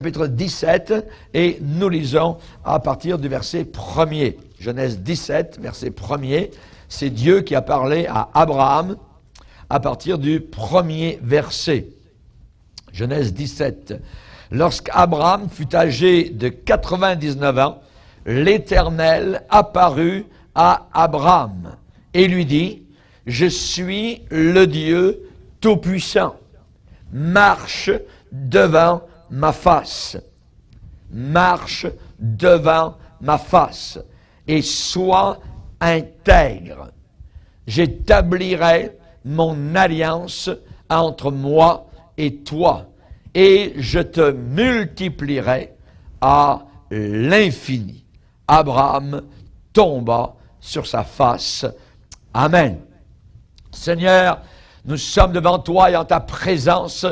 Chapitre 17, et nous lisons à partir du verset 1er. Genèse 17, verset 1er, c'est Dieu qui a parlé à Abraham à partir du premier verset. Genèse 17. Lorsqu'Abraham fut âgé de 99 ans, l'Éternel apparut à Abraham et lui dit, « Je suis le Dieu Tout-Puissant. Marche devant ma face. Marche devant ma face et sois intègre. J'établirai mon alliance entre moi et toi et je te multiplierai à l'infini. » Abraham tomba sur sa face. Amen. Seigneur, nous sommes devant toi et en ta présence.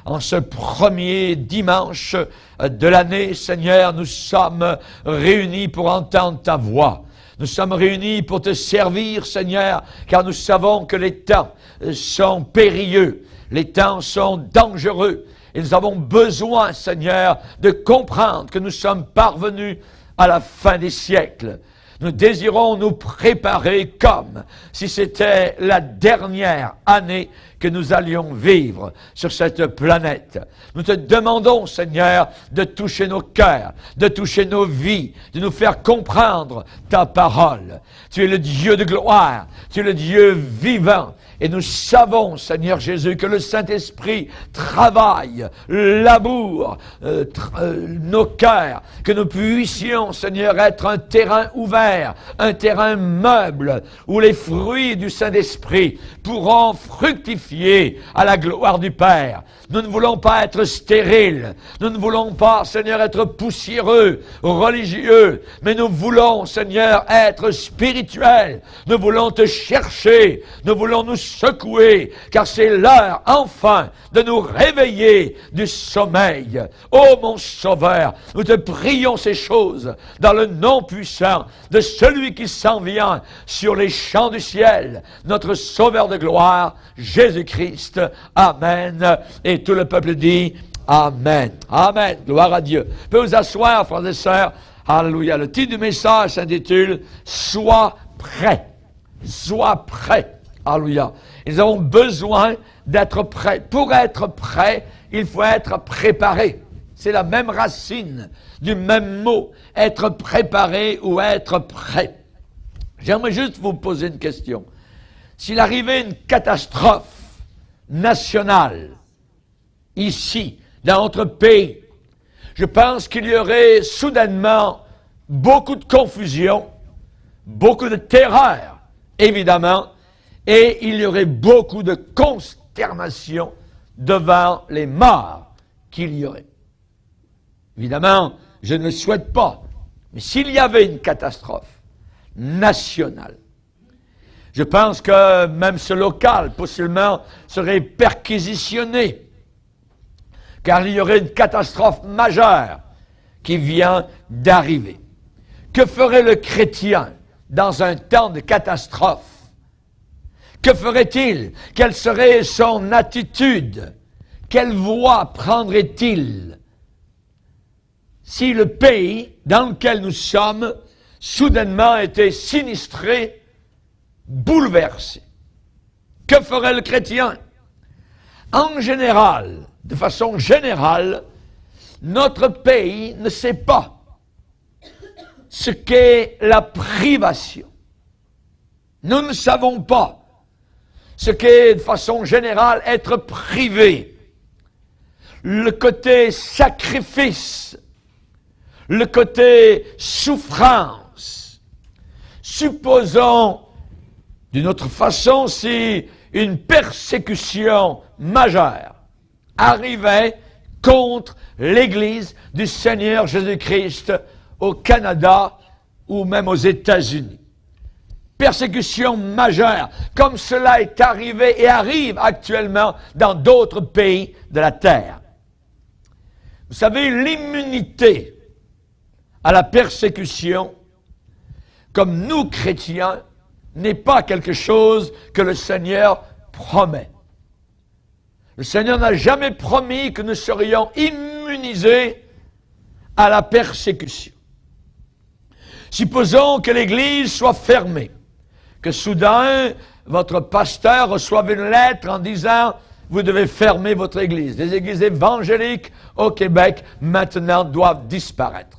En ce premier dimanche de l'année, Seigneur, nous sommes réunis pour entendre ta voix. Nous sommes réunis pour te servir, Seigneur, car nous savons que les temps sont périlleux, les temps sont dangereux. Et nous avons besoin, Seigneur, de comprendre que nous sommes parvenus à la fin des siècles. Nous désirons nous préparer comme si c'était la dernière année que nous allions vivre sur cette planète. Nous te demandons, Seigneur, de toucher nos cœurs, de toucher nos vies, de nous faire comprendre ta parole. Tu es le Dieu de gloire, tu es le Dieu vivant. Et nous savons, Seigneur Jésus, que le Saint-Esprit travaille, laboure nos cœurs, que nous puissions, Seigneur, être un terrain ouvert, un terrain meuble, où les fruits du Saint-Esprit pourront fructifier à la gloire du Père. Nous ne voulons pas être stériles, nous ne voulons pas, Seigneur, être poussiéreux, religieux, mais nous voulons, Seigneur, être spirituels. Nous voulons te chercher, nous voulons nous secouer, car c'est l'heure, enfin, de nous réveiller du sommeil. Ô mon Sauveur, nous te prions ces choses dans le nom puissant de celui qui s'en vient sur les champs du ciel, notre Sauveur de gloire, Jésus-Christ. Amen. Et tout le peuple dit Amen. Amen. Gloire à Dieu. Vous pouvez vous asseoir, frères et sœurs. Alléluia. Le titre du message s'intitule Sois prêt. Sois prêt. Alléluia. Nous avons besoin d'être prêts. Pour être prêt, il faut être préparé. C'est la même racine du même mot. Être préparé ou être prêt. J'aimerais juste vous poser une question. S'il arrivait une catastrophe nationale, ici, dans notre pays, je pense qu'il y aurait soudainement beaucoup de confusion, beaucoup de terreur, évidemment, et il y aurait beaucoup de consternation devant les morts qu'il y aurait. Évidemment, je ne le souhaite pas, mais s'il y avait une catastrophe nationale, je pense que même ce local, possiblement, serait perquisitionné, car il y aurait une catastrophe majeure qui vient d'arriver. Que ferait le chrétien dans un temps de catastrophe? Que ferait-il? Quelle serait son attitude? Quelle voie prendrait-il si le pays dans lequel nous sommes soudainement était sinistré, bouleversé? Que ferait le chrétien? En général, de façon générale, notre pays ne sait pas ce qu'est la privation. Nous ne savons pas ce qu'est, de façon générale, être privé. Le côté sacrifice, le côté souffrance. Supposons, d'une autre façon, si une persécution majeure arrivait contre l'Église du Seigneur Jésus-Christ au Canada ou même aux États-Unis. Persécution majeure, comme cela est arrivé et arrive actuellement dans d'autres pays de la terre. Vous savez, l'immunité à la persécution, comme nous chrétiens, n'est pas quelque chose que le Seigneur promet. Le Seigneur n'a jamais promis que nous serions immunisés à la persécution. Supposons que l'Église soit fermée, que soudain, votre pasteur reçoive une lettre en disant « Vous devez fermer votre Église. Les églises évangéliques au Québec, maintenant, doivent disparaître.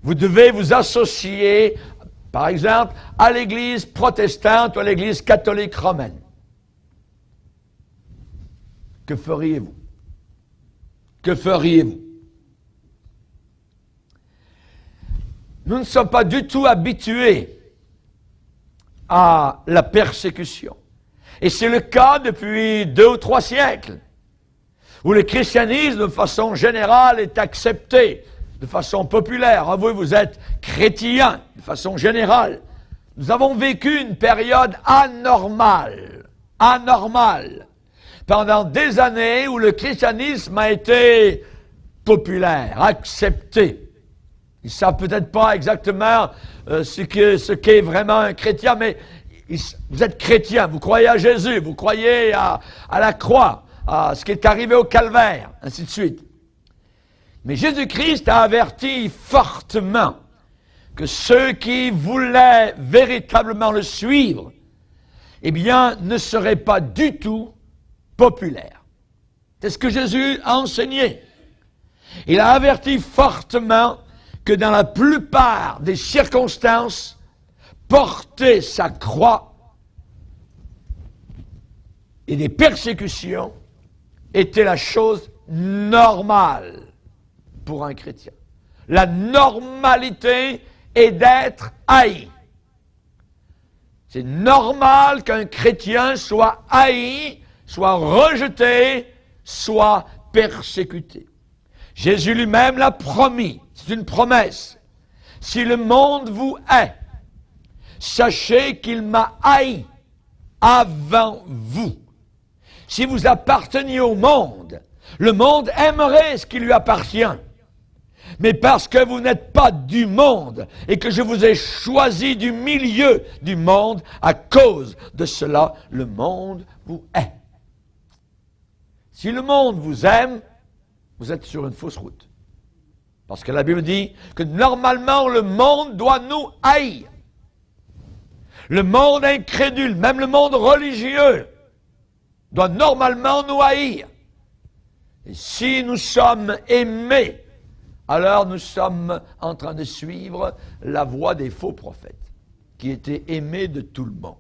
Vous devez vous associer, par exemple, à l'Église protestante ou à l'Église catholique romaine. » Que feriez-vous? Que feriez-vous? Nous ne sommes pas du tout habitués à la persécution. Et c'est le cas depuis 2 ou 3 siècles, où le christianisme, de façon générale, est accepté, de façon populaire. Ah, vous êtes chrétien, de façon générale. Nous avons vécu une période anormale, pendant des années où le christianisme a été populaire, accepté. Ils ne savent peut-être pas exactement ce qu'est vraiment un chrétien, mais vous êtes chrétien, vous croyez à Jésus, vous croyez à la croix, à ce qui est arrivé au calvaire, ainsi de suite. Mais Jésus-Christ a averti fortement que ceux qui voulaient véritablement le suivre, eh bien, ne seraient pas du tout populaires. C'est ce que Jésus a enseigné. Il a averti fortement que dans la plupart des circonstances, porter sa croix et des persécutions était la chose normale pour un chrétien. La normalité est d'être haï. C'est normal qu'un chrétien soit haï, soit rejeté, soit persécuté. Jésus lui-même l'a promis, c'est une promesse. Si le monde vous hait, sachez qu'il m'a haï avant vous. Si vous apparteniez au monde, le monde aimerait ce qui lui appartient. Mais parce que vous n'êtes pas du monde et que je vous ai choisi du milieu du monde, à cause de cela, le monde vous hait. Si le monde vous aime, vous êtes sur une fausse route. Parce que la Bible dit que normalement le monde doit nous haïr. Le monde incrédule, même le monde religieux, doit normalement nous haïr. Et si nous sommes aimés, alors nous sommes en train de suivre la voie des faux prophètes, qui étaient aimés de tout le monde.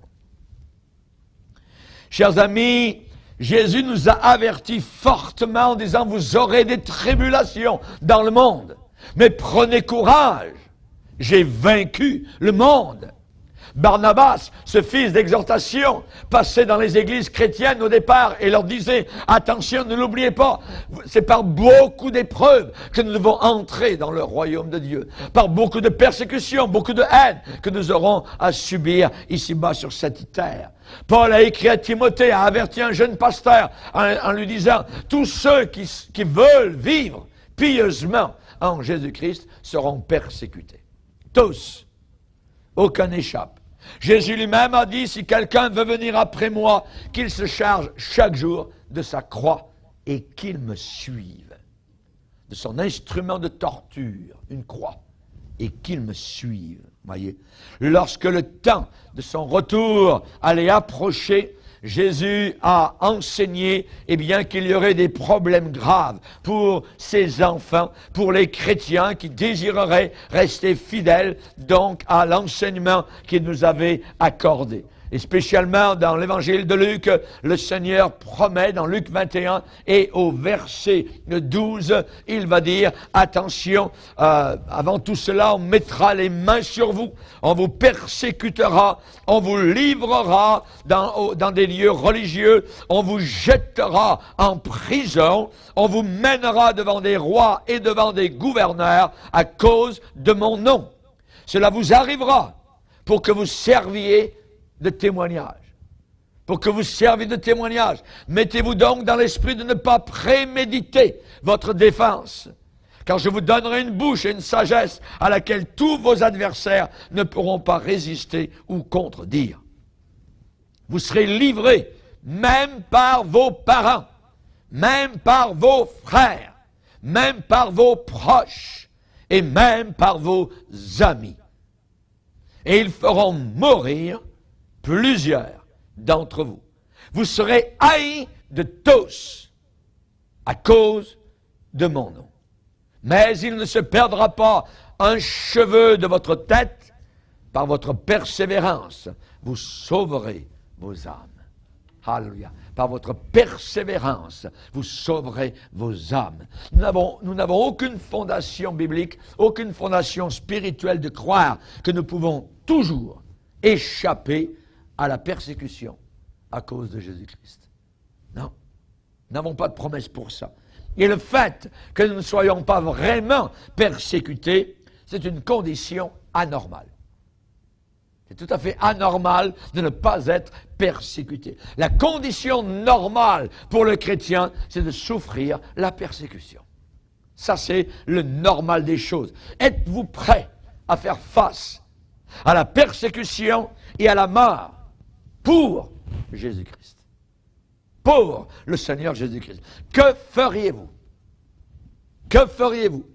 Chers amis, Jésus nous a avertis fortement en disant « Vous aurez des tribulations dans le monde, mais prenez courage, j'ai vaincu le monde. » Barnabas, ce fils d'exhortation, passait dans les églises chrétiennes au départ et leur disait « Attention, ne l'oubliez pas, c'est par beaucoup d'épreuves que nous devons entrer dans le royaume de Dieu. Par beaucoup de persécutions, beaucoup de haine que nous aurons à subir ici-bas sur cette terre. » Paul a écrit à Timothée, a averti un jeune pasteur en lui disant « Tous ceux qui veulent vivre pieusement en Jésus-Christ seront persécutés. » Tous. Aucun n'échappe. Jésus lui-même a dit, si quelqu'un veut venir après moi, qu'il se charge chaque jour de sa croix et qu'il me suive. De son instrument de torture, une croix, et qu'il me suive. Voyez, lorsque le temps de son retour allait approcher, Jésus a enseigné qu'il y aurait des problèmes graves pour ses enfants, pour les chrétiens qui désireraient rester fidèles donc à l'enseignement qu'il nous avait accordé. Et spécialement dans l'évangile de Luc, le Seigneur promet dans Luc 21 et au verset 12, il va dire, attention, avant tout cela, on mettra les mains sur vous, on vous persécutera, on vous livrera dans des lieux religieux, on vous jettera en prison, on vous mènera devant des rois et devant des gouverneurs à cause de mon nom. Cela vous arrivera pour que vous serviez de témoignage. Pour que vous serviez de témoignage. Mettez-vous donc dans l'esprit de ne pas préméditer votre défense. Car je vous donnerai une bouche et une sagesse à laquelle tous vos adversaires ne pourront pas résister ou contredire. Vous serez livrés, même par vos parents, même par vos frères, même par vos proches et même par vos amis. Et ils feront mourir plusieurs d'entre vous. Vous serez haïs de tous à cause de mon nom. Mais il ne se perdra pas un cheveu de votre tête. Par votre persévérance, vous sauverez vos âmes. Alléluia. Par votre persévérance, vous sauverez vos âmes. Nous n'avons aucune fondation biblique, aucune fondation spirituelle de croire que nous pouvons toujours échapper à la persécution à cause de Jésus-Christ. Non. Nous n'avons pas de promesse pour ça. Et le fait que nous ne soyons pas vraiment persécutés, c'est une condition anormale. C'est tout à fait anormal de ne pas être persécuté. La condition normale pour le chrétien, c'est de souffrir la persécution. Ça, c'est le normal des choses. Êtes-vous prêt à faire face à la persécution et à la mort pour Jésus-Christ? Pour le Seigneur Jésus-Christ. Que feriez-vous? Que feriez-vous?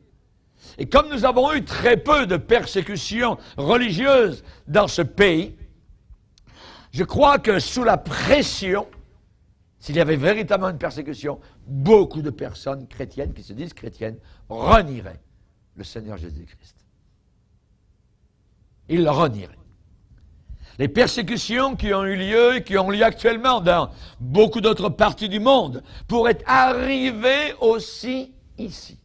Et comme nous avons eu très peu de persécutions religieuses dans ce pays, je crois que sous la pression, s'il y avait véritablement une persécution, beaucoup de personnes chrétiennes, qui se disent chrétiennes, renieraient le Seigneur Jésus-Christ. Ils le renieraient. Les persécutions qui ont eu lieu et qui ont lieu actuellement dans beaucoup d'autres parties du monde pourraient arriver aussi ici.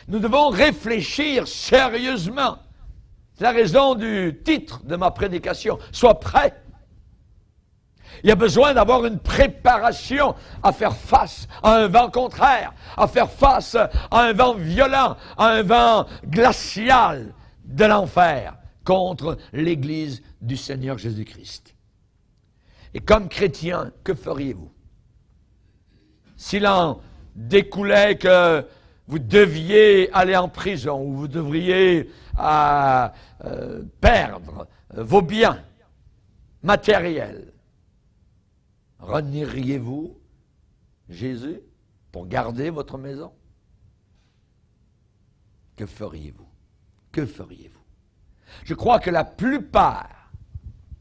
Nous devons réfléchir sérieusement. C'est la raison du titre de ma prédication. Sois prêt. Il y a besoin d'avoir une préparation à faire face à un vent contraire, à faire face à un vent violent, à un vent glacial de l'enfer contre l'Église du Seigneur Jésus-Christ. Et comme chrétien, que feriez-vous? S'il en découlait que vous deviez aller en prison ou vous devriez perdre vos biens matériels, renieriez-vous Jésus pour garder votre maison? Que feriez-vous? Que feriez-vous? Je crois que la plupart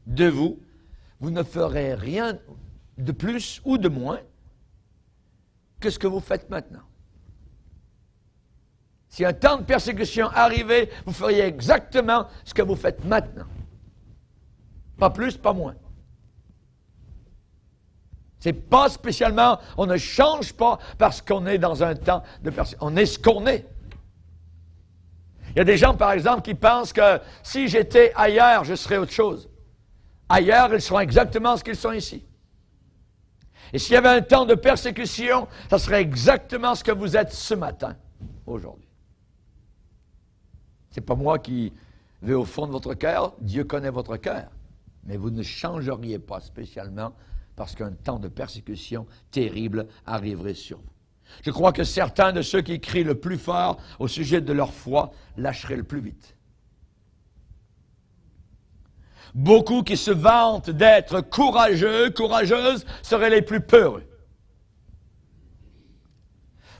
de vous, vous ne ferez rien de plus ou de moins que ce que vous faites maintenant. Si un temps de persécution arrivait, vous feriez exactement ce que vous faites maintenant. Pas plus, pas moins. C'est pas spécialement, on ne change pas parce qu'on est dans un temps de persécution. On est ce qu'on est. Il y a des gens, par exemple, qui pensent que si j'étais ailleurs, je serais autre chose. Ailleurs, ils seront exactement ce qu'ils sont ici. Et s'il y avait un temps de persécution, ça serait exactement ce que vous êtes ce matin, aujourd'hui. C'est pas moi qui vais au fond de votre cœur, Dieu connaît votre cœur. Mais vous ne changeriez pas spécialement parce qu'un temps de persécution terrible arriverait sur vous. Je crois que certains de ceux qui crient le plus fort au sujet de leur foi lâcheraient le plus vite. Beaucoup qui se vantent d'être courageux, courageuses, seraient les plus peureux.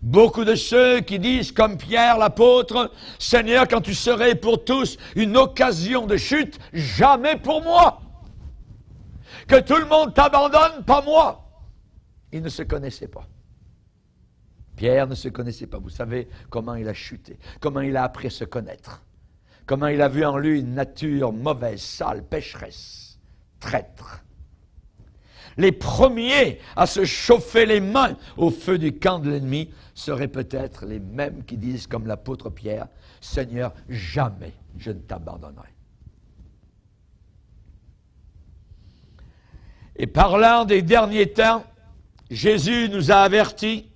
Beaucoup de ceux qui disent, comme Pierre l'apôtre, « Seigneur, quand tu serais pour tous une occasion de chute, jamais pour moi. Que tout le monde t'abandonne, pas moi. » Ils ne se connaissaient pas. Pierre ne se connaissait pas. Vous savez comment il a chuté, comment il a appris à se connaître, comment il a vu en lui une nature mauvaise, sale, pécheresse, traître. Les premiers à se chauffer les mains au feu du camp de l'ennemi seraient peut-être les mêmes qui disent, comme l'apôtre Pierre, « Seigneur, jamais je ne t'abandonnerai. » Et parlant des derniers temps, Jésus nous a avertis.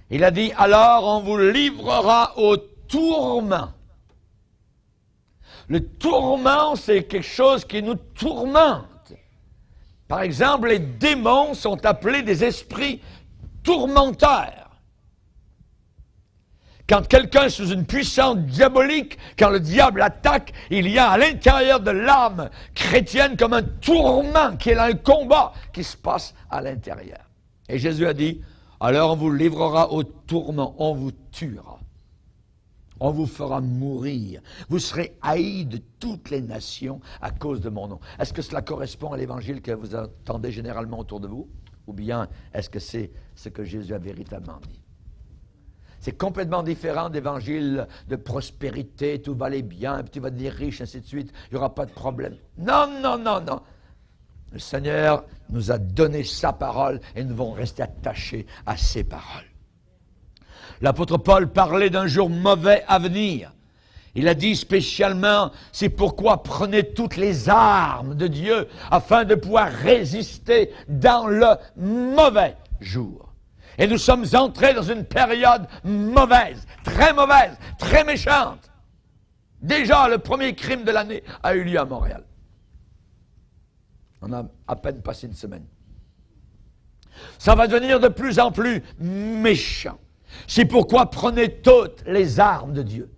Il a dit, « Alors on vous livrera au tourment. » Le tourment, c'est quelque chose qui nous tourmente. Par exemple, les démons sont appelés des esprits tourmenteurs. Quand quelqu'un est sous une puissance diabolique, quand le diable attaque, il y a à l'intérieur de l'âme chrétienne comme un tourment, qui est là, un combat qui se passe à l'intérieur. Et Jésus a dit, alors on vous livrera au tourment, on vous tuera. On vous fera mourir. Vous serez haïs de toutes les nations à cause de mon nom. Est-ce que cela correspond à l'évangile que vous entendez généralement autour de vous? Ou bien est-ce que c'est ce que Jésus a véritablement dit? C'est complètement différent d'évangile de prospérité, tout va aller bien, puis tu vas devenir riche, ainsi de suite, il n'y aura pas de problème. Non, non, non, non. Le Seigneur nous a donné sa parole et nous devons rester attachés à ses paroles. L'apôtre Paul parlait d'un jour mauvais à venir. Il a dit spécialement, c'est pourquoi prenez toutes les armes de Dieu afin de pouvoir résister dans le mauvais jour. Et nous sommes entrés dans une période mauvaise, très méchante. Déjà, le premier crime de l'année a eu lieu à Montréal. On a à peine passé une semaine. Ça va devenir de plus en plus méchant. C'est pourquoi prenez toutes les armes de Dieu.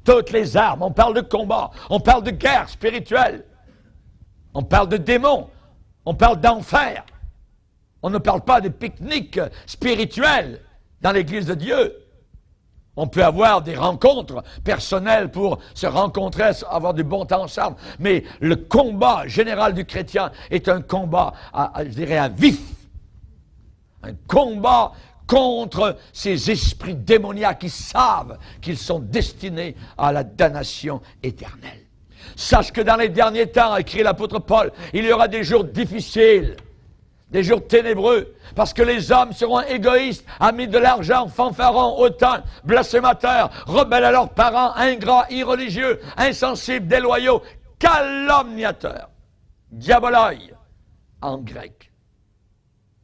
Toutes les armes. On parle de combat, on parle de guerre spirituelle, on parle de démons, on parle d'enfer. On ne parle pas de pique-nique spirituel dans l'Église de Dieu. On peut avoir des rencontres personnelles pour se rencontrer, avoir du bon temps ensemble. Mais le combat général du chrétien est un combat, je dirais, à vif. Un combat contre ces esprits démoniaques qui savent qu'ils sont destinés à la damnation éternelle. Sache que dans les derniers temps, a écrit l'apôtre Paul, il y aura des jours difficiles, des jours ténébreux, parce que les hommes seront égoïstes, amis de l'argent, fanfarons, hautains, blasphémateurs, rebelles à leurs parents, ingrats, irreligieux, insensibles, déloyaux, calomniateurs, diaboloi en grec.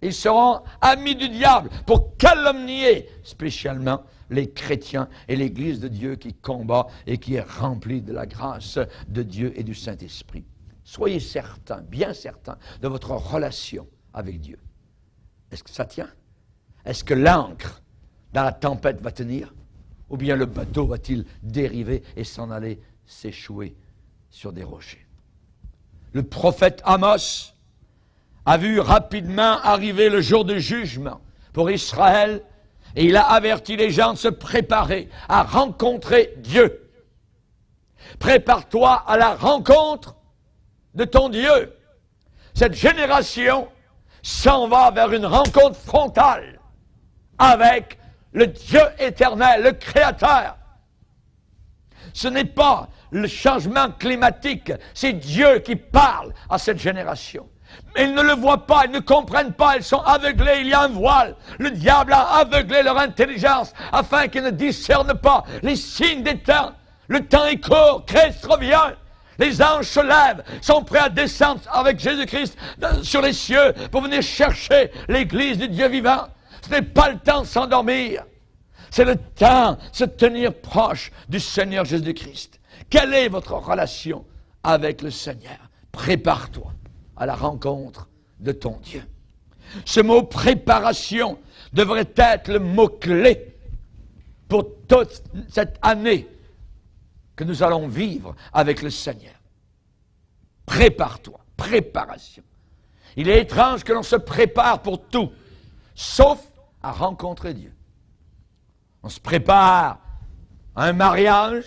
Ils seront amis du diable pour calomnier spécialement les chrétiens et l'Église de Dieu qui combat et qui est remplie de la grâce de Dieu et du Saint-Esprit. Soyez certains, bien certains, de votre relation avec Dieu. Est-ce que ça tient? Est-ce que l'ancre dans la tempête va tenir? Ou bien le bateau va-t-il dériver et s'en aller s'échouer sur des rochers? Le prophète Amos a vu rapidement arriver le jour du jugement pour Israël et il a averti les gens de se préparer à rencontrer Dieu. Prépare-toi à la rencontre de ton Dieu. Cette génération s'en va vers une rencontre frontale avec le Dieu éternel, le Créateur. Ce n'est pas le changement climatique, c'est Dieu qui parle à cette génération. Mais ils ne le voient pas, ils ne comprennent pas, ils sont aveuglés, il y a un voile. Le diable a aveuglé leur intelligence afin qu'ils ne discernent pas les signes des temps. Le temps est court, Christ revient. Les anges se lèvent, sont prêts à descendre avec Jésus-Christ sur les cieux pour venir chercher l'Église du Dieu vivant. Ce n'est pas le temps de s'endormir. C'est le temps de se tenir proche du Seigneur Jésus-Christ. Quelle est votre relation avec le Seigneur? Prépare-toi à la rencontre de ton Dieu. Ce mot préparation devrait être le mot-clé pour toute cette année que nous allons vivre avec le Seigneur. Prépare-toi, préparation. Il est étrange que l'on se prépare pour tout, sauf à rencontrer Dieu. On se prépare à un mariage,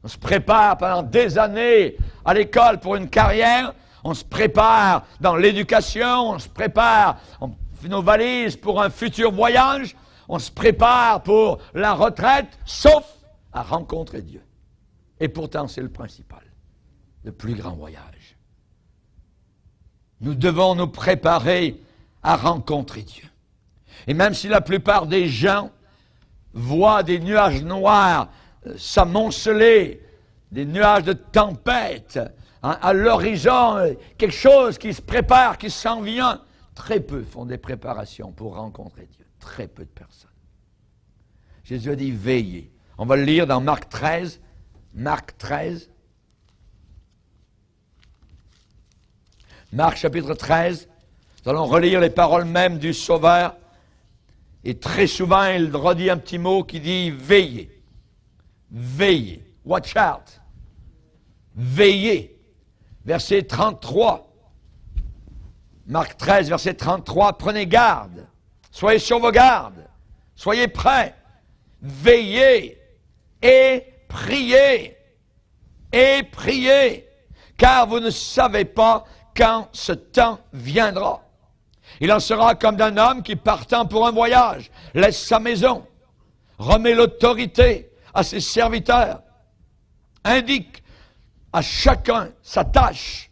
on se prépare pendant des années à l'école pour une carrière, on se prépare dans l'éducation, on se prépare, on fait nos valises pour un futur voyage, on se prépare pour la retraite, sauf à rencontrer Dieu. Et pourtant, c'est le principal, le plus grand voyage. Nous devons nous préparer à rencontrer Dieu. Et même si la plupart des gens voient des nuages noirs s'amonceler, des nuages de tempête, à l'horizon, quelque chose qui se prépare, qui s'en vient, très peu font des préparations pour rencontrer Dieu. Très peu de personnes. Jésus a dit, veillez. On va le lire dans Marc 13. Marc 13. Marc chapitre 13. Nous allons relire les paroles mêmes du Sauveur. Et très souvent, il redit un petit mot qui dit, veillez. Veillez. Watch out. Veillez. Verset 33. Marc 13, verset 33. Prenez garde. Soyez sur vos gardes. Soyez prêts. Veillez et priez. Et priez. Car vous ne savez pas quand ce temps viendra. Il en sera comme d'un homme qui, partant pour un voyage, laisse sa maison, remet l'autorité à ses serviteurs, indique à chacun sa tâche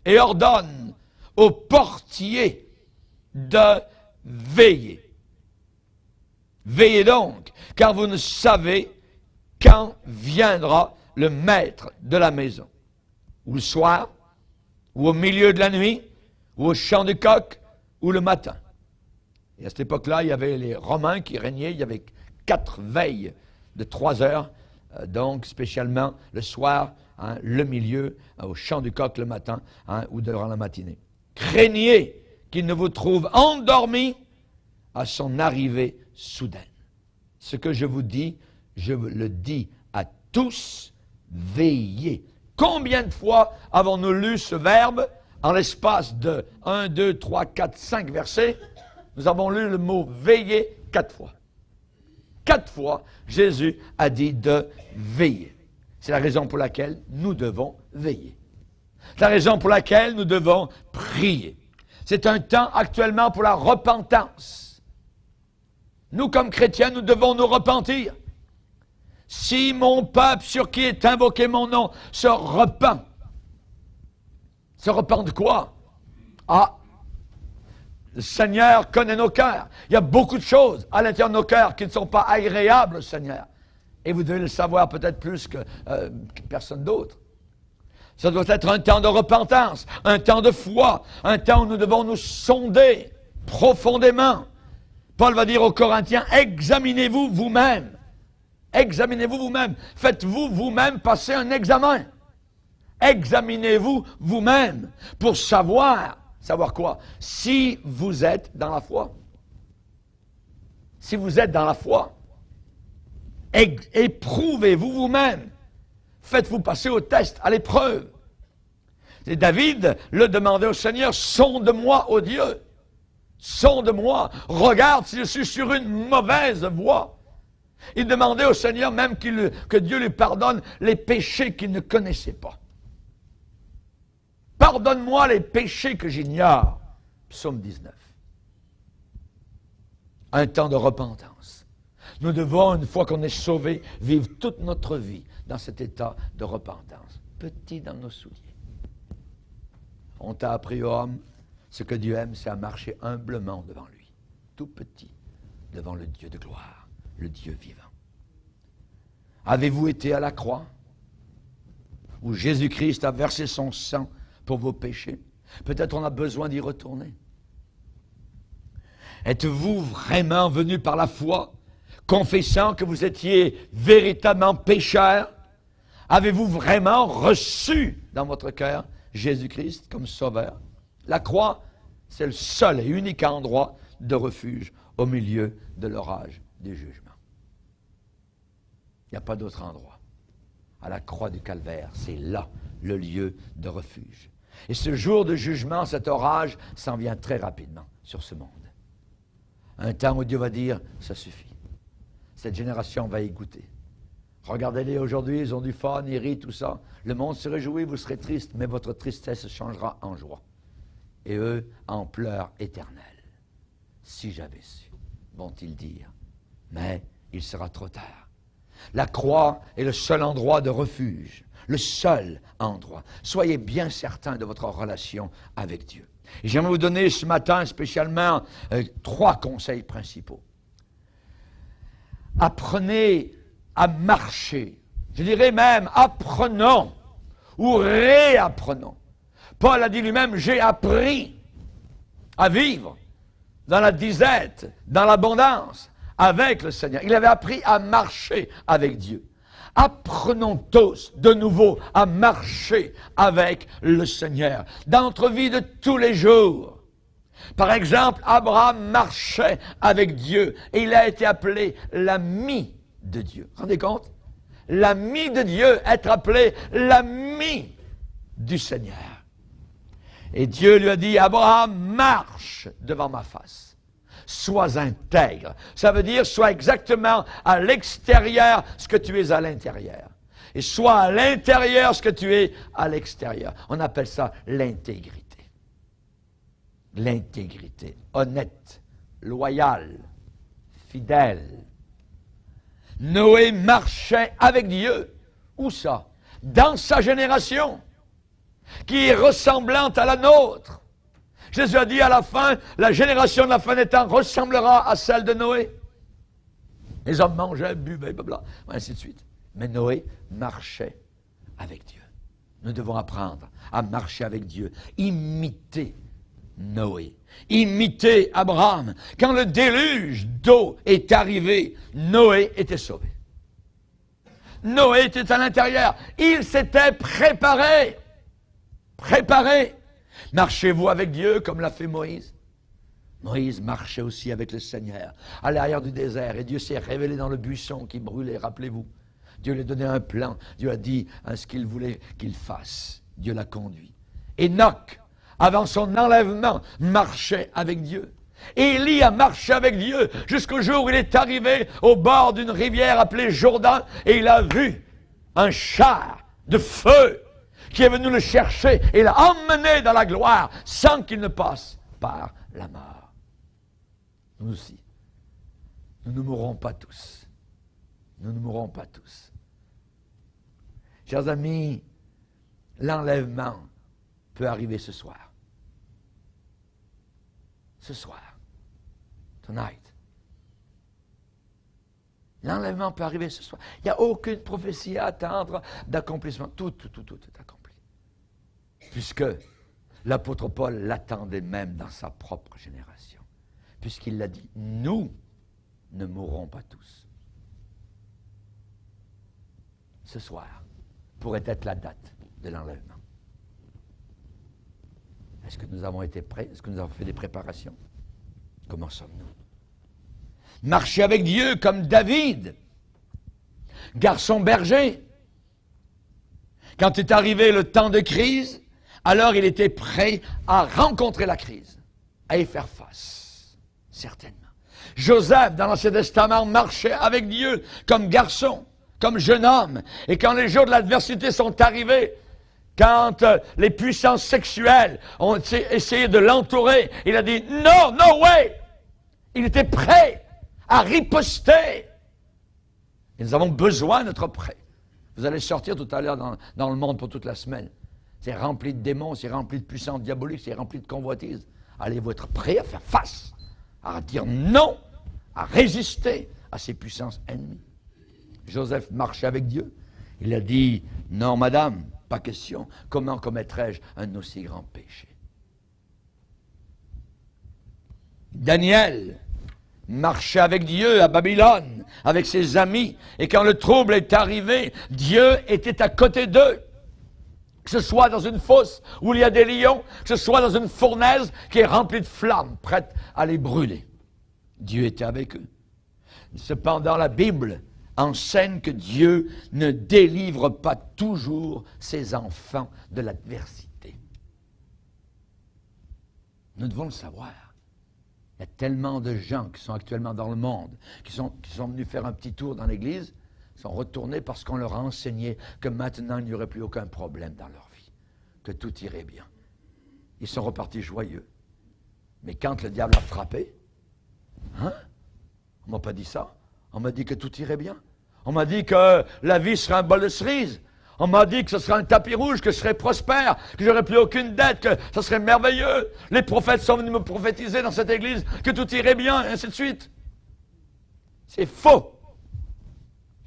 et ordonne au portier de veiller. Veillez donc, car vous ne savez quand viendra le maître de la maison, ou le soir, ou au milieu de la nuit, ou au chant du coq, ou le matin. Et à cette époque-là, il y avait les Romains qui régnaient, il y avait 4 veilles de 3 heures, donc spécialement le soir, le milieu, au chant du coq le matin, ou durant la matinée. Craignez qu'il ne vous trouve endormi à son arrivée soudaine. Ce que je vous dis, je le dis à tous, veillez. Combien de fois avons-nous lu ce verbe en l'espace de 1, 2, 3, 4, 5 versets? Nous avons lu le mot veiller 4 fois. 4 fois, Jésus a dit de veiller. C'est la raison pour laquelle nous devons veiller. C'est la raison pour laquelle nous devons prier. C'est un temps actuellement pour la repentance. Nous, comme chrétiens, nous devons nous repentir. Si mon peuple sur qui est invoqué mon nom se repent de quoi? Ah, le Seigneur connaît nos cœurs. Il y a beaucoup de choses à l'intérieur de nos cœurs qui ne sont pas agréables au Seigneur. Et vous devez le savoir peut-être plus que personne d'autre. Ça doit être un temps de repentance, un temps de foi, un temps où nous devons nous sonder profondément. Paul va dire aux Corinthiens, examinez-vous vous-même. Examinez-vous vous-même. Faites-vous vous-même passer un examen. Examinez-vous vous-même pour savoir quoi? Si vous êtes dans la foi. Si vous êtes dans la foi. Éprouvez-vous vous-même. Faites-vous passer au test, à l'épreuve. Et David le demandait au Seigneur, sonde-moi, ô Dieu. Sonde-moi. Regarde si je suis sur une mauvaise voie. Il demandait au Seigneur même que Dieu lui pardonne les péchés qu'il ne connaissait pas. Pardonne-moi les péchés que j'ignore. Psaume 19. Un temps de repentance. Nous devons, une fois qu'on est sauvé, vivre toute notre vie dans cet état de repentance. Petit dans nos souliers. On t'a appris, ô homme, ce que Dieu aime, c'est à marcher humblement devant lui. Tout petit, devant le Dieu de gloire, le Dieu vivant. Avez-vous été à la croix, où Jésus-Christ a versé son sang pour vos péchés? Peut-être on a besoin d'y retourner. Êtes-vous vraiment venu par la foi, confessant que vous étiez véritablement pécheur? Avez-vous vraiment reçu dans votre cœur Jésus-Christ comme sauveur? La croix, c'est le seul et unique endroit de refuge au milieu de l'orage du jugement. Il n'y a pas d'autre endroit. À la croix du Calvaire, c'est là le lieu de refuge. Et ce jour de jugement, cet orage, s'en vient très rapidement sur ce monde. Un temps où Dieu va dire, ça suffit. Cette génération va y goûter. Regardez-les aujourd'hui, ils ont du fun, ils rient, tout ça. Le monde se réjouit, vous serez triste, mais votre tristesse changera en joie. Et eux, en pleurs éternels. Si j'avais su, vont-ils dire. Mais il sera trop tard. La croix est le seul endroit de refuge, le seul endroit. Soyez bien certains de votre relation avec Dieu. Et j'aimerais vous donner ce matin spécialement 3 conseils principaux. Apprenez à marcher. Je dirais même, apprenons ou réapprenons. Paul a dit lui-même, j'ai appris à vivre dans la disette, dans l'abondance, avec le Seigneur. Il avait appris à marcher avec Dieu. Apprenons tous de nouveau à marcher avec le Seigneur dans notre vie de tous les jours. Par exemple, Abraham marchait avec Dieu et il a été appelé l'ami de Dieu. Vous vous rendez compte? L'ami de Dieu, être appelé l'ami du Seigneur. Et Dieu lui a dit, Abraham, marche devant ma face. sois intègre. Ça veut dire, sois exactement à l'extérieur ce que tu es à l'intérieur. Et sois à l'intérieur ce que tu es à l'extérieur. On appelle ça l'intégrité. L'intégrité. Honnête, loyal, fidèle. Noé marchait avec Dieu. Où ça? Dans sa génération, qui est ressemblante à la nôtre. Jésus a dit à la fin, la génération de la fin des temps ressemblera à celle de Noé. Les hommes mangeaient, buvaient, blablabla, ainsi de suite. Mais Noé marchait avec Dieu. Nous devons apprendre à marcher avec Dieu, imiter Noé, imiter Abraham. Quand le déluge d'eau est arrivé, Noé était sauvé. Noé était à l'intérieur. Il s'était préparé. Préparé. Marchez-vous avec Dieu comme l'a fait Moïse. Moïse marchait aussi avec le Seigneur à l'arrière du désert et Dieu s'est révélé dans le buisson qui brûlait, rappelez-vous. Dieu lui a donné un plan. Dieu a dit ce qu'il voulait qu'il fasse. Dieu l'a conduit. Enoch, avant son enlèvement, marchait avec Dieu. Élie a marché avec Dieu jusqu'au jour où il est arrivé au bord d'une rivière appelée Jourdain et il a vu un char de feu qui est venu le chercher et l'a emmené dans la gloire sans qu'il ne passe par la mort. Nous aussi, nous ne mourrons pas tous. Nous ne mourrons pas tous. Chers amis, l'enlèvement peut arriver ce soir. Ce soir. Tonight. L'enlèvement peut arriver ce soir. Il n'y a aucune prophétie à attendre d'accomplissement. Tout est accompli. Puisque l'apôtre Paul l'attendait même dans sa propre génération. Puisqu'il l'a dit, nous ne mourrons pas tous. Ce soir pourrait être la date de l'enlèvement. Est-ce que nous avons été prêts? Est-ce que nous avons fait des préparations? Comment sommes-nous? Marcher avec Dieu comme David, garçon berger. Quand est arrivé le temps de crise, alors il était prêt à rencontrer la crise, à y faire face, certainement. Joseph, dans l'Ancien Testament, marchait avec Dieu comme garçon, comme jeune homme. Et quand les jours de l'adversité sont arrivés, quand les puissances sexuelles ont essayé de l'entourer, il a dit « No, no way !» Il était prêt à riposter. Et nous avons besoin d'être prêts. Vous allez sortir tout à l'heure dans le monde pour toute la semaine. C'est rempli de démons, c'est rempli de puissances diaboliques, c'est rempli de convoitises. Allez-vous être prêts à faire face, à dire non, à résister à ces puissances ennemies? Joseph marchait avec Dieu. Il a dit « Non, madame, pas question. Comment commettrais-je un aussi grand péché? » Daniel marchait avec Dieu à Babylone, avec ses amis. Et quand le trouble est arrivé, Dieu était à côté d'eux. Que ce soit dans une fosse où il y a des lions, que ce soit dans une fournaise qui est remplie de flammes, prête à les brûler. Dieu était avec eux. Cependant, la Bible enseigne que Dieu ne délivre pas toujours ses enfants de l'adversité. Nous devons le savoir. Il y a tellement de gens qui sont actuellement dans le monde, qui sont venus faire un petit tour dans l'église, sont retournés parce qu'on leur a enseigné que maintenant il n'y aurait plus aucun problème dans leur vie, que tout irait bien. Ils sont repartis joyeux. Mais quand le diable a frappé, on ne m'a pas dit ça. On m'a dit que tout irait bien. On m'a dit que la vie serait un bol de cerises. On m'a dit que ce serait un tapis rouge, que je serais prospère, que j'aurais plus aucune dette, que ce serait merveilleux. Les prophètes sont venus me prophétiser dans cette église que tout irait bien, et ainsi de suite. C'est faux.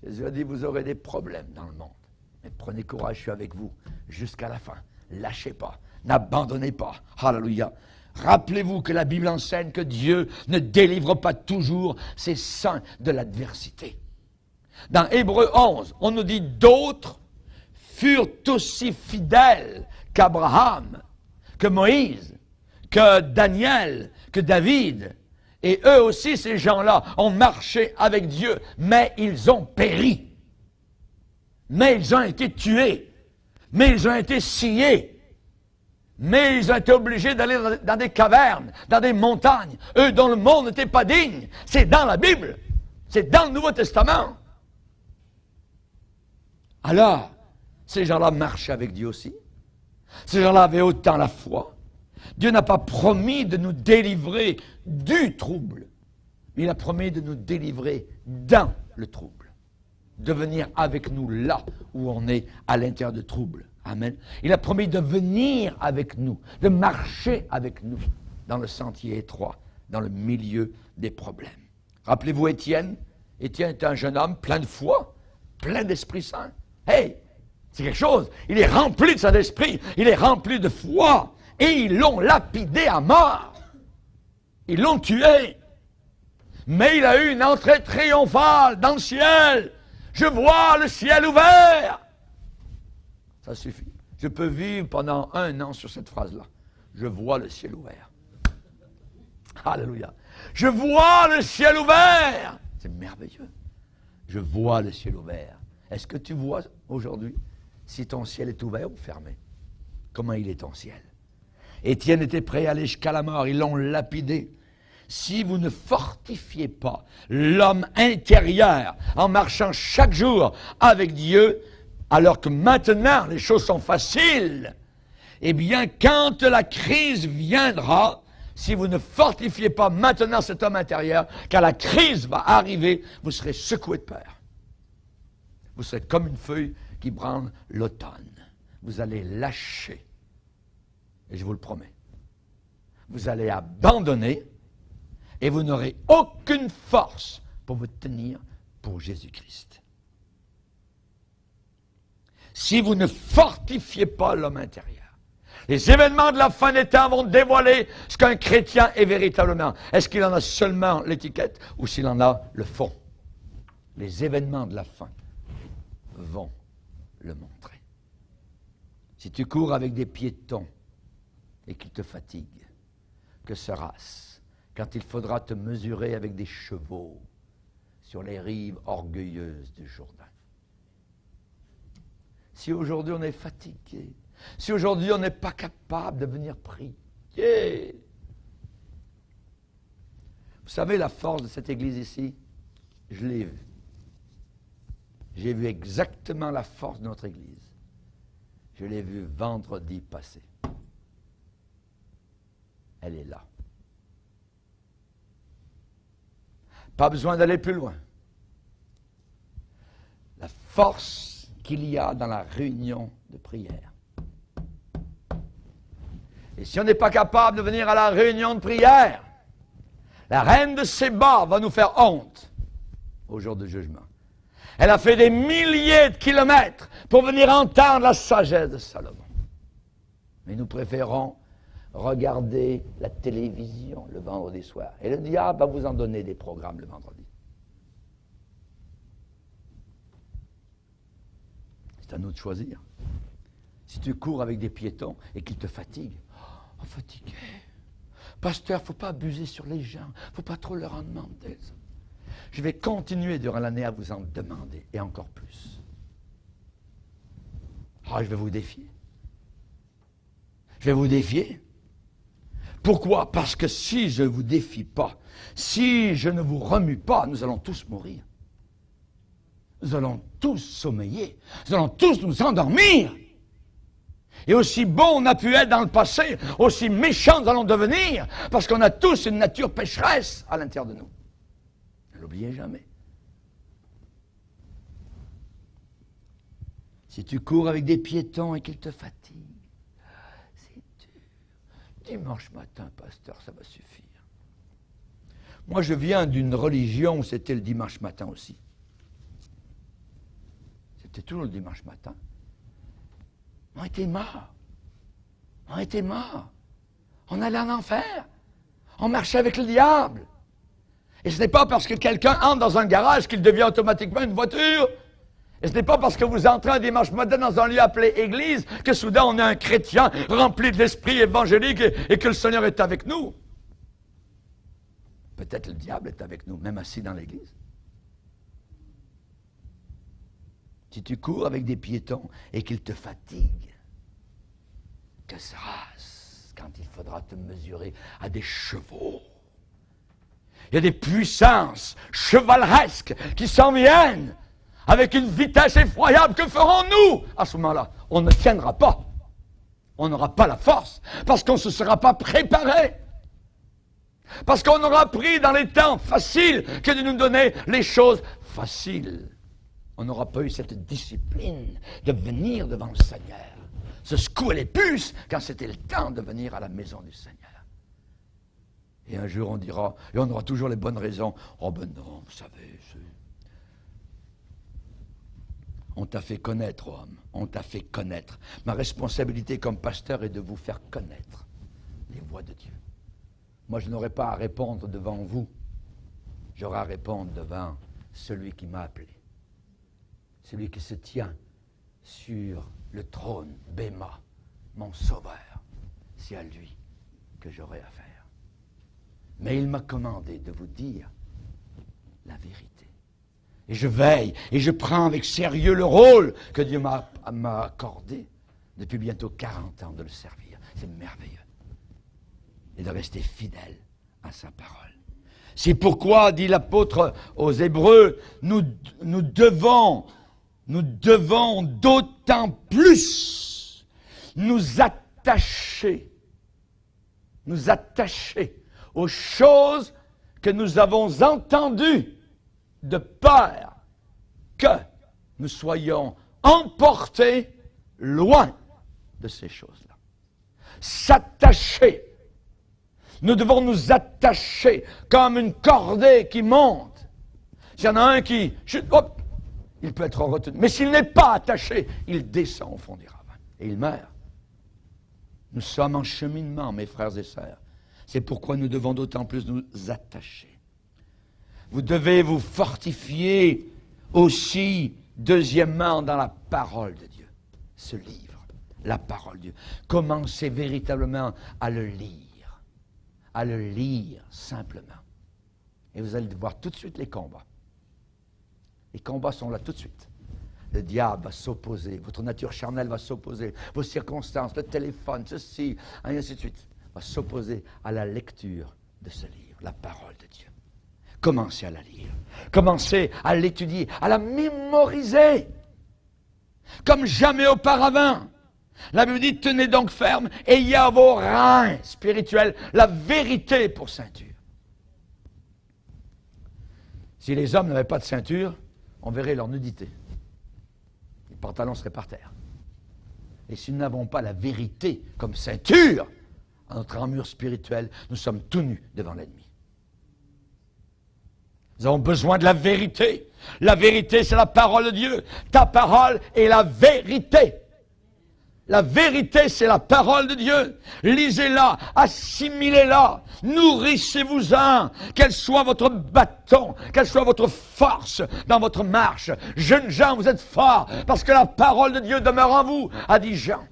Jésus a dit, vous aurez des problèmes dans le monde. Mais prenez courage, je suis avec vous jusqu'à la fin. Lâchez pas, n'abandonnez pas. Alléluia. Rappelez-vous que la Bible enseigne que Dieu ne délivre pas toujours ses saints de l'adversité. Dans Hébreux 11, on nous dit d'autres furent aussi fidèles qu'Abraham, que Moïse, que Daniel, que David. Et eux aussi, ces gens-là, ont marché avec Dieu, mais ils ont péri. Mais ils ont été tués. Mais ils ont été sciés. Mais ils ont été obligés d'aller dans des cavernes, dans des montagnes. Eux dont le monde n'était pas digne. C'est dans la Bible. C'est dans le Nouveau Testament. Alors, ces gens-là marchaient avec Dieu aussi. Ces gens-là avaient autant la foi. Dieu n'a pas promis de nous délivrer du trouble. Mais il a promis de nous délivrer dans le trouble. De venir avec nous là où on est à l'intérieur du trouble. Amen. Il a promis de venir avec nous, de marcher avec nous dans le sentier étroit, dans le milieu des problèmes. Rappelez-vous Étienne. Étienne était un jeune homme plein de foi, plein d'Esprit Saint. Hey, c'est quelque chose. Il est rempli de Saint-Esprit, il est rempli de foi. Et ils l'ont lapidé à mort. Ils l'ont tué. Mais il a eu une entrée triomphale dans le ciel. Je vois le ciel ouvert. Ça suffit. Je peux vivre pendant 1 an sur cette phrase-là. Je vois le ciel ouvert. Alléluia. Je vois le ciel ouvert. C'est merveilleux. Je vois le ciel ouvert. Est-ce que tu vois aujourd'hui si ton ciel est ouvert ou fermé? Comment il est ton ciel? Étienne était prêt à aller jusqu'à la mort. Ils l'ont lapidé. Si vous ne fortifiez pas l'homme intérieur en marchant chaque jour avec Dieu, alors que maintenant les choses sont faciles, eh bien quand la crise viendra, si vous ne fortifiez pas maintenant cet homme intérieur, quand la crise va arriver, vous serez secoué de peur. Vous serez comme une feuille qui branle l'automne. Vous allez lâcher. Et je vous le promets. Vous allez abandonner et vous n'aurez aucune force pour vous tenir pour Jésus-Christ. Si vous ne fortifiez pas l'homme intérieur, les événements de la fin des temps vont dévoiler ce qu'un chrétien est véritablement. Est-ce qu'il en a seulement l'étiquette ou s'il en a le fond? Les événements de la fin vont le montrer. Si tu cours avec des piétons et qu'ils te fatiguent, que sera-ce quand il faudra te mesurer avec des chevaux sur les rives orgueilleuses du Jourdain? Si aujourd'hui on est fatigué, si aujourd'hui on n'est pas capable de venir prier, vous savez la force de cette église ici? Je l'ai vue. J'ai vu exactement la force de notre église. Je l'ai vue vendredi passé. Elle est là. Pas besoin d'aller plus loin. La force qu'il y a dans la réunion de prière. Et si on n'est pas capable de venir à la réunion de prière, la reine de Séba va nous faire honte au jour du jugement. Elle a fait des milliers de kilomètres pour venir entendre la sagesse de Salomon. Mais nous préférons regarder la télévision le vendredi soir. Et le diable va vous en donner des programmes le vendredi. C'est à nous de choisir. Si tu cours avec des piétons et qu'ils te fatiguent, oh, fatigué. Pasteur, il ne faut pas abuser sur les gens. Il ne faut pas trop leur en demander. Je vais continuer durant l'année à vous en demander, et encore plus. Ah, je vais vous défier. Je vais vous défier. Pourquoi? Parce que si je ne vous défie pas, si je ne vous remue pas, nous allons tous mourir. Nous allons tous sommeiller. Nous allons tous nous endormir. Et aussi bon on a pu être dans le passé, aussi méchants nous allons devenir, parce qu'on a tous une nature pécheresse à l'intérieur de nous. Ne l'oubliez jamais. Si tu cours avec des piétons et qu'ils te fatiguent, c'est dur. Dimanche matin, pasteur, ça va suffire. Moi, je viens d'une religion où c'était le dimanche matin aussi. C'était toujours le dimanche matin. On était morts. On était morts. On allait en enfer. On marchait avec le diable. Et ce n'est pas parce que quelqu'un entre dans un garage qu'il devient automatiquement une voiture. Et ce n'est pas parce que vous entrez un dimanche matin dans un lieu appelé Église que soudain on est un chrétien rempli de l'esprit évangélique et que le Seigneur est avec nous. Peut-être le diable est avec nous, même assis dans l'Église. Si tu cours avec des piétons et qu'ils te fatiguent, Que sera-ce quand il faudra te mesurer à des chevaux? Il y a des puissances chevaleresques qui s'en viennent avec une vitesse effroyable. Que ferons-nous à ce moment-là? On ne tiendra pas. On n'aura pas la force parce qu'on ne se sera pas préparé. Parce qu'on aura pris dans les temps faciles que de nous donner les choses faciles. On n'aura pas eu cette discipline de venir devant le Seigneur, se secouer les puces quand c'était le temps de venir à la maison du Seigneur. Et un jour on dira, et on aura toujours les bonnes raisons, oh ben non, vous savez, on t'a fait connaître, homme, on t'a fait connaître. Ma responsabilité comme pasteur est de vous faire connaître les voies de Dieu. Moi, je n'aurai pas à répondre devant vous. J'aurai à répondre devant celui qui m'a appelé. Celui qui se tient sur le trône, Béma, mon sauveur. C'est à lui que j'aurai affaire. Mais il m'a commandé de vous dire la vérité. Et je veille, et je prends avec sérieux le rôle que Dieu m'a accordé depuis bientôt 40 ans de le servir. C'est merveilleux. Et de rester fidèle à sa parole. C'est pourquoi, dit l'apôtre aux Hébreux, nous devons d'autant plus nous attacher aux choses que nous avons entendues, de peur que nous soyons emportés loin de ces choses-là. S'attacher. Nous devons nous attacher comme une cordée qui monte. S'il y en a un qui chute, hop, il peut être retenu. Mais s'il n'est pas attaché, il descend au fond des ravins et il meurt. Nous sommes en cheminement, mes frères et sœurs. C'est pourquoi nous devons d'autant plus nous attacher. Vous devez vous fortifier aussi, deuxièmement, dans la parole de Dieu. Ce livre, la parole de Dieu. Commencez véritablement à le lire. À le lire simplement. Et vous allez voir tout de suite les combats. Les combats sont là tout de suite. Le diable va s'opposer, votre nature charnelle va s'opposer, vos circonstances, le téléphone, ceci, et ainsi de suite, va s'opposer à la lecture de ce livre, la parole de Dieu. Commencez à la lire. Commencez à l'étudier, à la mémoriser, comme jamais auparavant. La Bible dit, tenez donc ferme, ayez à vos reins spirituels la vérité pour ceinture. Si les hommes n'avaient pas de ceinture, on verrait leur nudité. Les pantalons seraient par terre. Et si nous n'avons pas la vérité comme ceinture à notre armure spirituelle, nous sommes tout nus devant l'ennemi. Nous avons besoin de la vérité. La vérité, c'est la parole de Dieu. Ta parole est la vérité. La vérité, c'est la parole de Dieu. Lisez-la, assimilez-la, nourrissez-vous-en, qu'elle soit votre bâton, qu'elle soit votre force dans votre marche. Jeunes gens, vous êtes forts parce que la parole de Dieu demeure en vous, a dit Jean.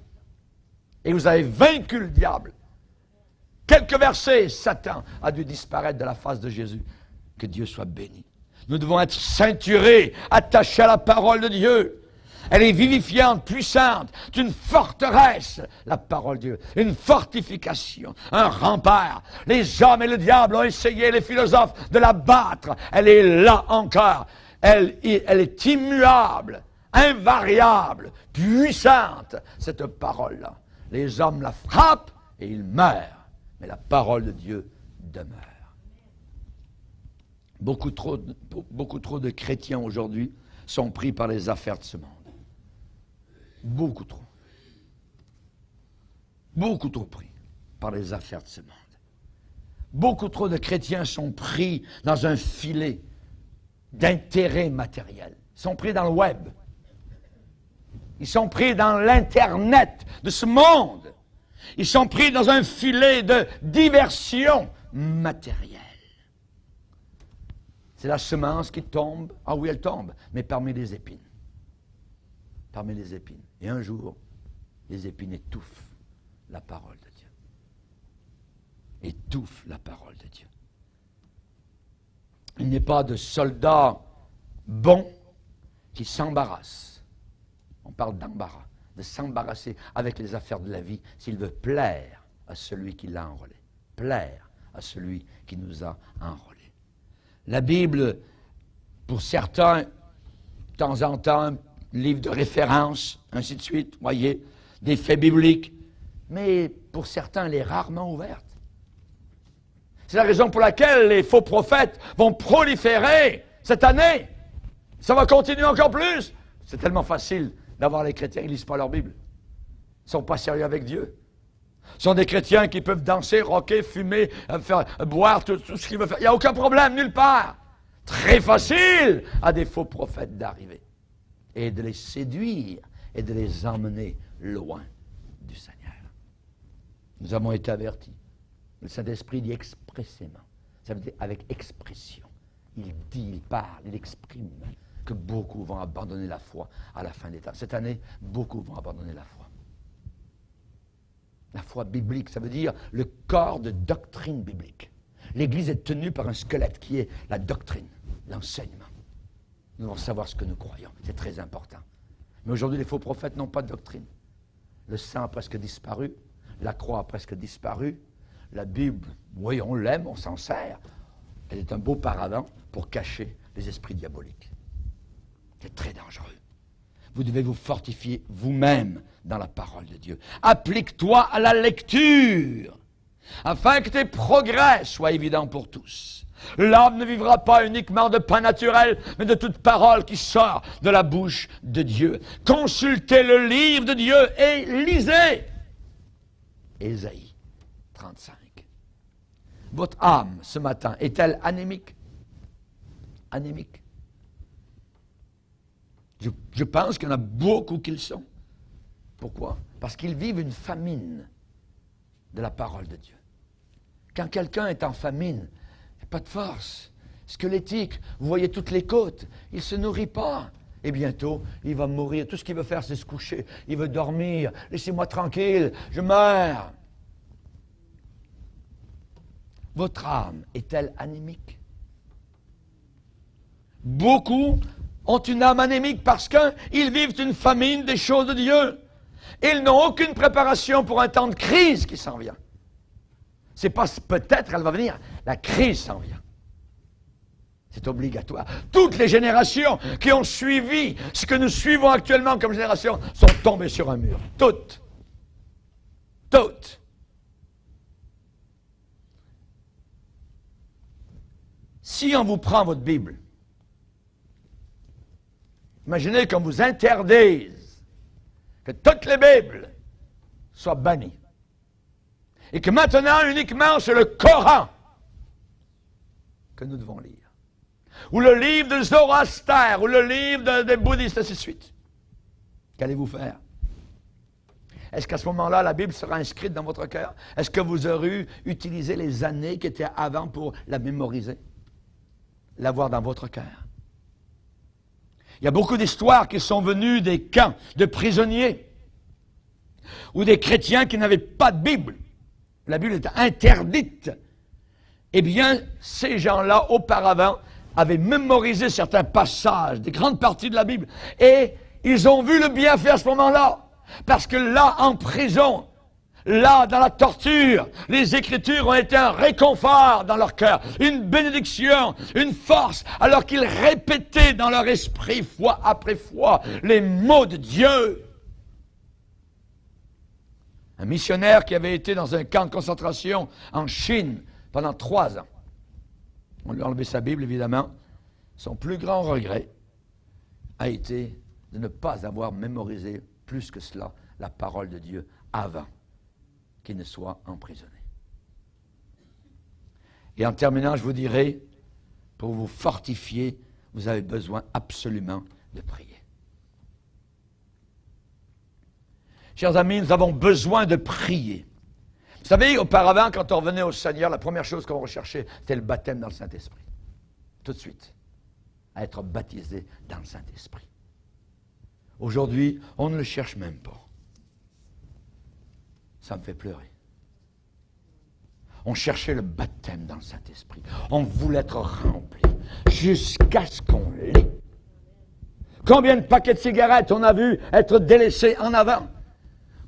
Et vous avez vaincu le diable. Quelques versets, Satan a dû disparaître de la face de Jésus. Que Dieu soit béni. Nous devons être ceinturés, attachés à la parole de Dieu. Elle est vivifiante, puissante, c'est une forteresse, la parole de Dieu, une fortification, un rempart. Les hommes et le diable ont essayé, les philosophes, de la battre. Elle est là encore. Elle est immuable, invariable, puissante, cette parole-là. Les hommes la frappent et ils meurent, mais la parole de Dieu demeure. Beaucoup trop de chrétiens aujourd'hui sont pris par les affaires de ce monde. Beaucoup trop. Beaucoup trop pris par les affaires de ce monde. Beaucoup trop de chrétiens sont pris dans un filet d'intérêts matériels. Ils sont pris dans le web. Ils sont pris dans l'Internet de ce monde. Ils sont pris dans un filet de diversion matérielle. C'est la semence qui tombe. Ah oui, elle tombe, mais parmi les épines. Parmi les épines. Et un jour, les épines étouffent la parole de Dieu. Étouffent la parole de Dieu. Il n'est pas de soldats bons qui s'embarrassent. On parle d'embarras. de s'embarrasser avec les affaires de la vie s'il veut plaire à celui qui l'a enrôlé. Plaire à celui qui nous a enrôlés. La Bible, pour certains, de temps en temps, livre de référence, ainsi de suite, voyez, des faits bibliques, mais pour certains, elle est rarement ouverte. C'est la raison pour laquelle les faux prophètes vont proliférer cette année. Ça va continuer encore plus. C'est tellement facile d'avoir les chrétiens, ils ne lisent pas leur Bible. Ils ne sont pas sérieux avec Dieu. Ce sont des chrétiens qui peuvent danser, rocker, fumer, boire, tout ce qu'ils veulent faire. Il n'y a aucun problème, nulle part. Très facile à des faux prophètes d'arriver et de les séduire et de les emmener loin du Seigneur. Nous avons été avertis. Le Saint-Esprit dit expressément. Ça veut dire avec expression. Il dit, il parle, il exprime que beaucoup vont abandonner la foi à la fin des temps. Cette année, beaucoup vont abandonner la foi. La foi biblique, ça veut dire le corps de doctrine biblique. L'Église est tenue par un squelette qui est la doctrine, l'enseignement. Nous devons savoir ce que nous croyons. C'est très important. Mais aujourd'hui, les faux prophètes n'ont pas de doctrine. Le sang a presque disparu. La croix a presque disparu. La Bible, oui, on l'aime, on s'en sert. Elle est un beau paravent pour cacher les esprits diaboliques. C'est très dangereux. Vous devez vous fortifier vous-même dans la parole de Dieu. Applique-toi à la lecture, afin que tes progrès soient évidents pour tous. L'homme ne vivra pas uniquement de pain naturel, mais de toute parole qui sort de la bouche de Dieu. Consultez le livre de Dieu et lisez. Ésaïe 35. Votre âme, ce matin, est-elle anémique? Anémique. Je pense qu'il y en a beaucoup qui le sont. Pourquoi? Parce qu'ils vivent une famine de la parole de Dieu. Quand quelqu'un est en famine, il n'y a pas de force. Squelettique, vous voyez toutes les côtes, il ne se nourrit pas. Et bientôt, il va mourir. Tout ce qu'il veut faire, c'est se coucher. Il veut dormir. Laissez-moi tranquille, je meurs. Votre âme est-elle anémique? Beaucoup ont une âme anémique parce qu'ils vivent une famine des choses de Dieu. Ils n'ont aucune préparation pour un temps de crise qui s'en vient. C'est pas peut-être elle va venir, la crise s'en vient. C'est obligatoire. Toutes les générations qui ont suivi ce que nous suivons actuellement comme génération sont tombées sur un mur. Toutes. Toutes. Si on vous prend votre Bible, imaginez qu'on vous interdise que toutes les Bibles soient bannies. Et que maintenant, uniquement, c'est le Coran que nous devons lire. Ou le livre de Zoroaster, ou le livre des bouddhistes, ainsi de suite. Qu'allez-vous faire? Est-ce qu'à ce moment-là, la Bible sera inscrite dans votre cœur? Est-ce que vous aurez utilisé les années qui étaient avant pour la mémoriser? L'avoir dans votre cœur? Il y a beaucoup d'histoires qui sont venues des camps de prisonniers ou des chrétiens qui n'avaient pas de Bible. La Bible était interdite. Eh bien, ces gens-là, auparavant, avaient mémorisé certains passages, des grandes parties de la Bible. Et ils ont vu le bienfait à ce moment-là. Parce que là, en prison, là, dans la torture, les Écritures ont été un réconfort dans leur cœur, une bénédiction, une force, alors qu'ils répétaient dans leur esprit, fois après fois, les mots de Dieu. Un missionnaire qui avait été dans un camp de concentration en Chine pendant 3 ans. On lui a enlevé sa Bible, évidemment. Son plus grand regret a été de ne pas avoir mémorisé plus que cela la parole de Dieu avant qu'il ne soit emprisonné. Et en terminant, je vous dirai, pour vous fortifier, vous avez besoin absolument de prier. Chers amis, nous avons besoin de prier. Vous savez, auparavant, quand on revenait au Seigneur, la première chose qu'on recherchait, c'était le baptême dans le Saint-Esprit. Tout de suite. À être baptisé dans le Saint-Esprit. Aujourd'hui, on ne le cherche même pas. Ça me fait pleurer. On cherchait le baptême dans le Saint-Esprit. On voulait être rempli jusqu'à ce qu'on l'ait. Combien de paquets de cigarettes on a vu être délaissés en avant?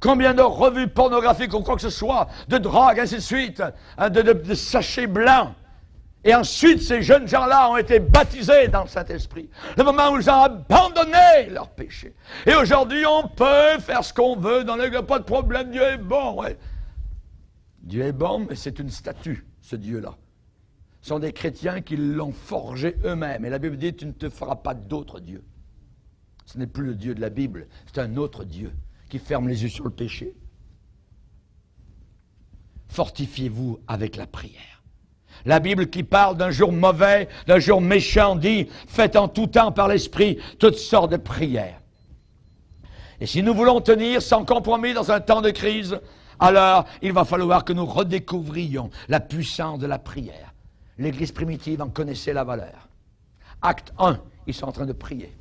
Combien de revues pornographiques ou quoi que ce soit, de drogue, ainsi de suite, de sachets blancs. Et ensuite, ces jeunes gens-là ont été baptisés dans le Saint-Esprit. Le moment où ils ont abandonné leur péché. Et aujourd'hui, on peut faire ce qu'on veut, dans le pas de problème, Dieu est bon. Ouais. Dieu est bon, mais c'est une statue, ce Dieu-là. Ce sont des chrétiens qui l'ont forgé eux-mêmes. Et la Bible dit, tu ne te feras pas d'autre Dieu. Ce n'est plus le Dieu de la Bible, c'est un autre Dieu qui ferme les yeux sur le péché. Fortifiez-vous avec la prière. La Bible qui parle d'un jour mauvais, d'un jour méchant, dit « Faites en tout temps par l'Esprit toutes sortes de prières. » Et si nous voulons tenir sans compromis dans un temps de crise, alors il va falloir que nous redécouvrions la puissance de la prière. L'Église primitive en connaissait la valeur. Acte 1, ils sont en train de prier.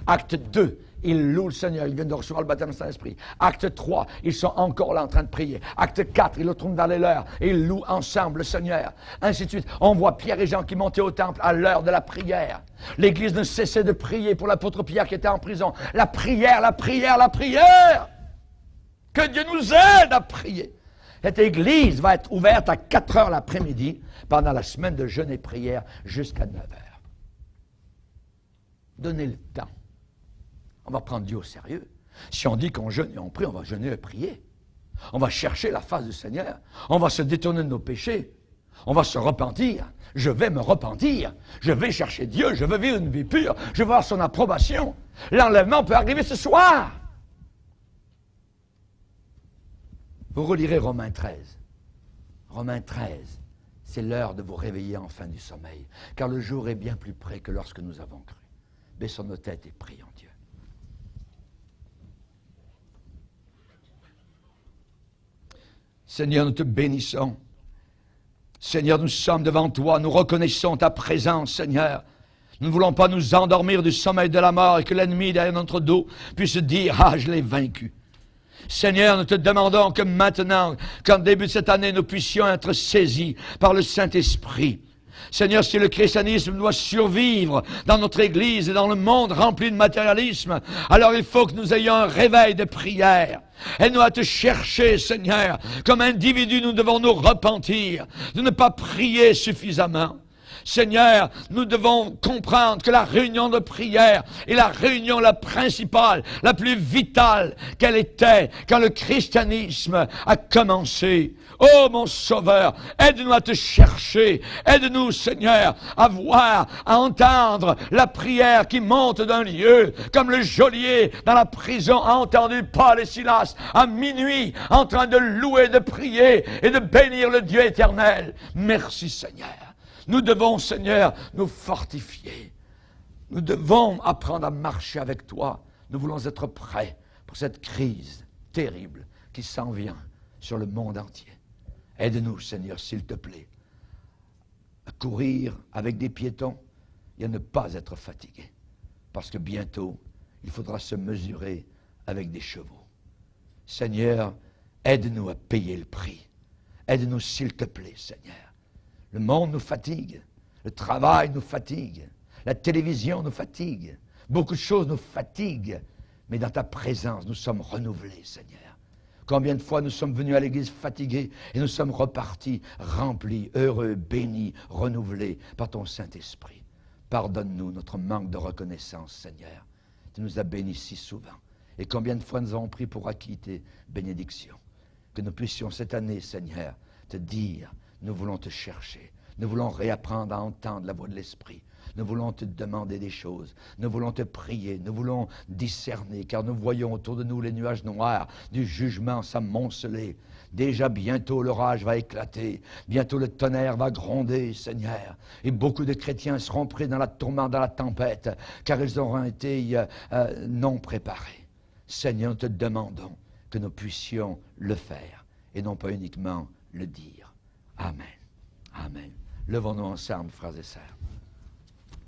Acte 2, ils louent le Seigneur, ils viennent de recevoir le baptême du Saint-Esprit. Acte 3, ils sont encore là en train de prier. Acte 4, ils le tournent vers les leurs et ils louent ensemble le Seigneur. Ainsi de suite. On voit Pierre et Jean qui montaient au temple à l'heure de la prière. L'Église ne cessait de prier pour l'apôtre Pierre qui était en prison. La prière, la prière, la prière! Que Dieu nous aide à prier. Cette Église va être ouverte à 4 heures l'après-midi pendant la semaine de jeûne et prière jusqu'à 9 heures. Donnez le temps. On va prendre Dieu au sérieux. Si on dit qu'on jeûne et on prie, on va jeûner et prier. On va chercher la face du Seigneur. On va se détourner de nos péchés. On va se repentir. Je vais me repentir. Je vais chercher Dieu. Je veux vivre une vie pure. Je veux avoir son approbation. L'enlèvement peut arriver ce soir. Vous relirez Romains 13. Romains 13, c'est l'heure de vous réveiller enfin du sommeil, car le jour est bien plus près que lorsque nous avons cru. Baissons nos têtes et prions Dieu. Seigneur, nous te bénissons. Seigneur, nous sommes devant toi, nous reconnaissons ta présence, Seigneur. Nous ne voulons pas nous endormir du sommeil de la mort et que l'ennemi derrière notre dos puisse dire « Ah, je l'ai vaincu ». Seigneur, nous te demandons que maintenant, qu'en début de cette année, nous puissions être saisis par le Saint-Esprit. Seigneur, si le christianisme doit survivre dans notre Église et dans le monde rempli de matérialisme, alors il faut que nous ayons un réveil de prière. Aide-nous à te chercher, Seigneur. Comme individus, nous devons nous repentir de ne pas prier suffisamment. Seigneur, nous devons comprendre que la réunion de prière est la réunion la principale, la plus vitale qu'elle était quand le christianisme a commencé. Oh mon Sauveur, aide-nous à te chercher, aide-nous Seigneur à voir, à entendre la prière qui monte d'un lieu, comme le geôlier dans la prison a entendu Paul et Silas à minuit en train de louer, de prier et de bénir le Dieu éternel. Merci Seigneur. Nous devons, Seigneur, nous fortifier. Nous devons apprendre à marcher avec toi. Nous voulons être prêts pour cette crise terrible qui s'en vient sur le monde entier. Aide-nous, Seigneur, s'il te plaît, à courir avec des piétons et à ne pas être fatigué. Parce que bientôt, il faudra se mesurer avec des chevaux. Seigneur, aide-nous à payer le prix. Aide-nous, s'il te plaît, Seigneur. Le monde nous fatigue, le travail nous fatigue, la télévision nous fatigue, beaucoup de choses nous fatiguent, mais dans ta présence, nous sommes renouvelés, Seigneur. Combien de fois nous sommes venus à l'église fatigués et nous sommes repartis, remplis, heureux, bénis, renouvelés par ton Saint-Esprit. Pardonne-nous notre manque de reconnaissance, Seigneur. Tu nous as bénis si souvent. Et combien de fois nous avons pris pour acquis tes bénédictions. Que nous puissions cette année, Seigneur, te dire: nous voulons te chercher. Nous voulons réapprendre à entendre la voix de l'Esprit. Nous voulons te demander des choses. Nous voulons te prier. Nous voulons discerner, car nous voyons autour de nous les nuages noirs du jugement s'amonceler. Déjà bientôt l'orage va éclater. Bientôt le tonnerre va gronder, Seigneur. Et beaucoup de chrétiens seront pris dans la tourmente, dans la tempête, car ils auront été non préparés. Seigneur, nous te demandons que nous puissions le faire et non pas uniquement le dire. Amen. Amen. Levons-nous ensemble, frères et sœurs.